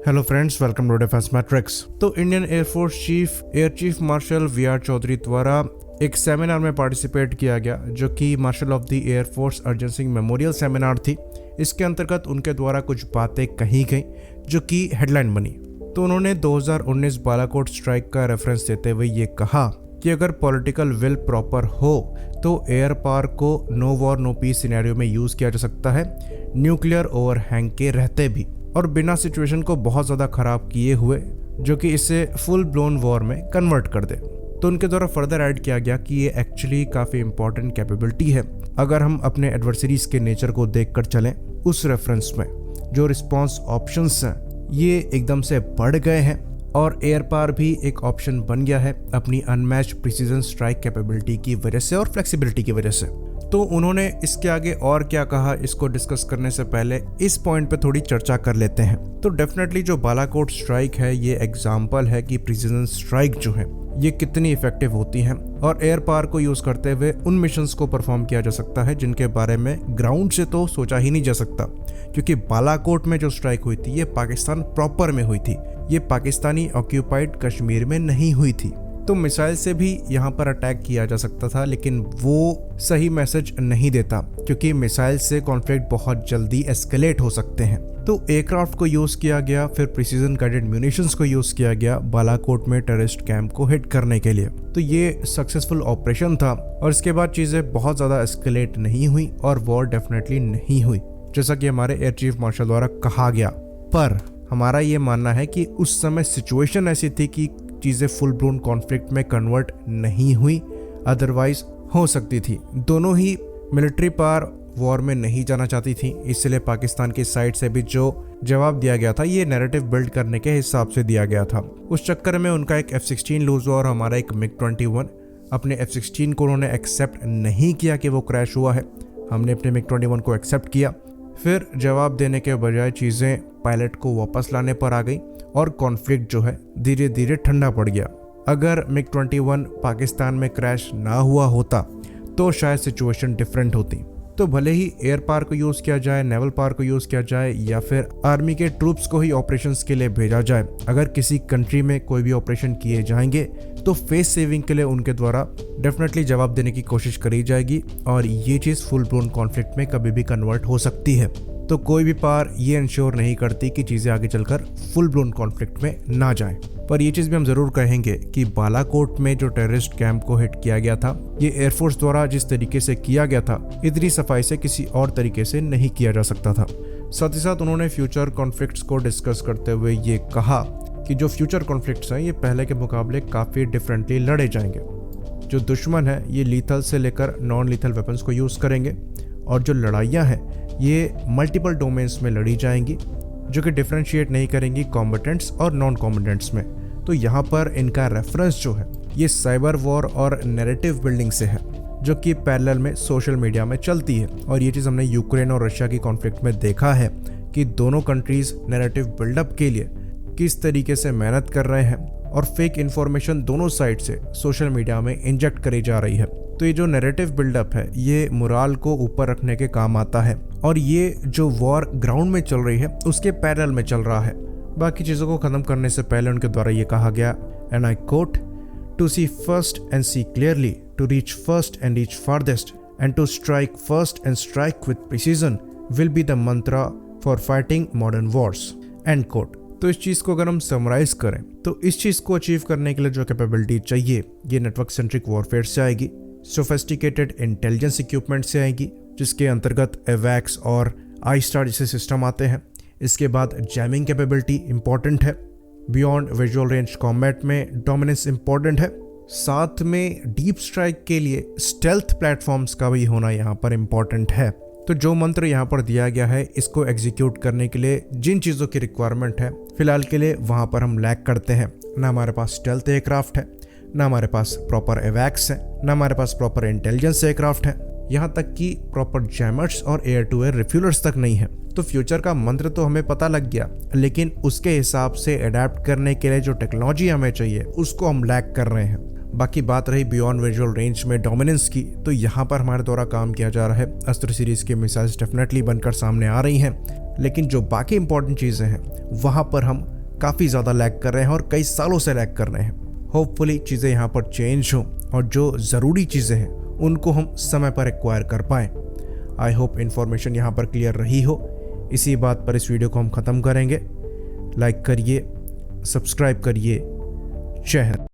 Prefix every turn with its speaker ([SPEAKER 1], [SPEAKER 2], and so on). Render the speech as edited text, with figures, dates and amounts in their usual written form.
[SPEAKER 1] Hello friends, welcome to defence matrix. तो Indian air force air chief marshal वी.आर. चौधरी द्वारा एक सेमिनार में पार्टिसिपेट किया गया, जो कि marshal of the air force Arjan Singh memorial seminar थी। इसके अंतर्गत उनके द्वारा कुछ बातें कही गई जो कि हेडलाइन बनी। तो उन्होंने 2019 बालाकोट स्ट्राइक का रेफरेंस देते हुए ये कहा कि अगर पॉलिटिकल विल प्रॉपर हो तो एयर पावर को no war no peace scenario में यूज किया जा सकता है, न्यूक्लियर ओवरहैंग के रहते भी, और बिना सिचुएशन को बहुत ज़्यादा ख़राब किए हुए, जो कि इसे फुल ब्लोन वॉर में कन्वर्ट कर दे। तो उनके द्वारा फर्दर ऐड किया गया कि ये एक्चुअली काफ़ी इंपॉर्टेंट कैपेबिलिटी है अगर हम अपने एडवर्सरीज के नेचर को देखकर चलें। उस रेफरेंस में जो रिस्पॉन्स ऑप्शंस हैं ये एकदम से बढ़ गए हैं और एयर पावर भी एक ऑप्शन बन गया है अपनी अनमैच्ड प्रिसीजन स्ट्राइक कैपेबिलिटी की वजह से और फ्लेक्सिबिलिटी की वजह से। तो उन्होंने इसके आगे और क्या कहा, इसको डिस्कस करने से पहले इस पॉइंट पे थोड़ी चर्चा कर लेते हैं। तो डेफिनेटली जो बालाकोट स्ट्राइक है ये एग्जाम्पल है कि प्रिसीजन स्ट्राइक जो है ये कितनी इफेक्टिव होती हैं और एयर पावर को यूज करते हुए उन मिशंस को परफॉर्म किया जा सकता है जिनके बारे में ग्राउंड से तो सोचा ही नहीं जा सकता। क्योंकि बालाकोट में जो स्ट्राइक हुई थी ये पाकिस्तान प्रॉपर में हुई थी, ये पाकिस्तानी ऑक्यूपाइड कश्मीर में नहीं हुई थी। तो मिसाइल से भी यहाँ पर अटैक किया जा सकता था, लेकिन वो सही मैसेज नहीं देता क्योंकि मिसाइल से कॉन्फ्लिक्ट बहुत जल्दी एस्केलेट हो सकते हैं। तो एयरक्राफ्ट को यूज किया गया, फिर प्रिसीजन गाइडेड म्यूनिशंस को यूज किया गया बालाकोट में टेररिस्ट कैंप को हिट करने के लिए। तो ये सक्सेसफुल ऑपरेशन था और इसके बाद चीजें बहुत ज्यादा एस्केलेट नहीं हुई और वॉर डेफिनेटली नहीं हुई, जैसा कि हमारे एयर चीफ मार्शल द्वारा कहा गया। पर हमारा ये मानना है कि उस समय सिचुएशन ऐसी थी कि चीजें फुल ब्लोन कॉन्फ्लिक्ट में कन्वर्ट नहीं हुई, अदरवाइज हो सकती थी। दोनों ही मिलिट्री पावर वॉर में नहीं जाना चाहती थी, इसलिए पाकिस्तान की साइड से भी जो जवाब दिया गया था ये नैरेटिव बिल्ड करने के हिसाब से दिया गया था। उस चक्कर में उनका एक F-16 लूज हुआ और हमारा एक MiG-21। अपने F-16 को उन्होंने एक्सेप्ट नहीं किया कि वो क्रैश हुआ है, हमने अपने MiG-21 को एक्सेप्ट किया। फिर जवाब देने के बजाय चीज़ें पायलट को वापस लाने पर आ गई और कॉन्फ्लिक्ट जो है धीरे धीरे ठंडा पड़ गया। अगर MiG-21 पाकिस्तान में क्रैश ना हुआ होता तो शायद सिचुएशन डिफरेंट होती। तो भले ही एयर पावर को यूज़ किया जाए, नेवल पावर को यूज़ किया जाए या फिर आर्मी के ट्रूप्स को ही ऑपरेशंस के लिए भेजा जाए, अगर किसी कंट्री में कोई भी ऑपरेशन किए जाएंगे तो फेस सेविंग के लिए उनके द्वारा डेफिनेटली जवाब देने की कोशिश करी जाएगी और ये चीज़ फुल ब्लोन कॉन्फ्लिक्ट में कभी भी कन्वर्ट हो सकती है। तो कोई भी पावर ये इंश्योर नहीं करती कि चीज़ें आगे चलकर फुल ब्लोन कॉन्फ्लिक्ट में ना जाएं। पर ये चीज़ भी हम ज़रूर कहेंगे कि बालाकोट में जो टेररिस्ट कैंप को हिट किया गया था ये एयरफोर्स द्वारा जिस तरीके से किया गया था इतनी सफाई से किसी और तरीके से नहीं किया जा सकता था। साथ ही साथ उन्होंने फ्यूचर कॉन्फ्लिक्ट्स को डिस्कस करते हुए ये कहा कि जो फ्यूचर कॉन्फ्लिक्ट्स हैं ये पहले के मुकाबले काफ़ी डिफरेंटली लड़े जाएंगे। जो दुश्मन है ये लीथल से लेकर नॉन लीथल वेपन्स को यूज़ करेंगे और जो लड़ाइयाँ हैं ये मल्टीपल डोमेन्स में लड़ी जाएंगी जो कि डिफरेंशिएट नहीं करेंगी कॉम्बेटेंट्स और नॉन कॉम्बेटेंट्स में। तो यहाँ पर इनका रेफरेंस जो है ये साइबर वॉर और नैरेटिव बिल्डिंग से है जो कि पैरेलल में सोशल मीडिया में चलती है। और ये चीज़ हमने यूक्रेन और रशिया की कॉन्फ्लिक्ट में देखा है कि दोनों कंट्रीज नैरेटिव बिल्डअप के लिए किस तरीके से मेहनत कर रहे हैं और फेक इन्फॉर्मेशन दोनों साइड से सोशल मीडिया में इंजेक्ट करी जा रही है। तो ये जो नैरेटिव बिल्डअप है ये मोराल को ऊपर रखने के काम आता है और ये जो वॉर ग्राउंड में चल रही है उसके पैरेलल में चल रहा है। बाकी चीज़ों को ख़त्म करने से पहले उनके द्वारा ये कहा गया, and I quote, to see first and see clearly, to reach first and reach farthest, and to strike first and strike with precision will be the mantra for fighting modern wars, end quote. तो इस चीज़ को अगर हम summarise करें तो इस चीज़ को achieve करने के लिए जो कैपेबिलिटी चाहिए ये नेटवर्क सेंट्रिक वॉरफेयर से आएगी, सोफिस्टिकेटेड इंटेलिजेंस इक्विपमेंट से आएगी जिसके अंतर्गत एवैक्स और आई स्टार जैसे सिस्टम आते हैं। इसके बाद जैमिंग कैपेबिलिटी इंपॉर्टेंट है, बियॉन्ड विजुअल रेंज कॉम्बैट में डोमिनेंस इंपॉर्टेंट है, साथ में डीप स्ट्राइक के लिए स्टेल्थ प्लेटफॉर्म्स का भी होना यहाँ पर इंपॉर्टेंट है। तो जो मंत्र यहाँ पर दिया गया है इसको एग्जीक्यूट करने के लिए जिन चीज़ों की रिक्वायरमेंट है फिलहाल के लिए वहाँ पर हम लैक करते हैं। ना हमारे पास स्टेल्थ एयरक्राफ्ट है, ना हमारे पास प्रॉपर एवैक्स है, ना हमारे पास प्रॉपर इंटेलिजेंस एयरक्राफ्ट है, यहाँ तक कि प्रॉपर जैमर्स और एयर टू एयर रिफ्यूलर्स तक नहीं है। तो फ्यूचर का मंत्र तो हमें पता लग गया, लेकिन उसके हिसाब से अडेप्ट करने के लिए जो टेक्नोलॉजी हमें चाहिए उसको हम लैक कर रहे हैं। बाकी बात रही बियॉन्ड विजुअल रेंज में डोमिनेंस की, तो यहाँ पर हमारे द्वारा काम किया जा रहा है। अस्त्र सीरीज के मिसाइल्स डेफिनेटली बनकर सामने आ रही हैं, लेकिन जो बाकी इंपॉर्टेंट चीज़ें हैं वहाँ पर हम काफ़ी ज़्यादा लैग कर रहे हैं और कई सालों से लैग कर रहे हैं। होपफुली चीज़ें यहाँ पर चेंज हों और जो ज़रूरी चीज़ें हैं उनको हम समय पर एक्वायर कर पाएँ। आई होप इन्फॉर्मेशन यहाँ पर क्लियर रही हो। इसी बात पर इस वीडियो को हम ख़त्म करेंगे। लाइक करिए, सब्सक्राइब करिए। जय हिंद।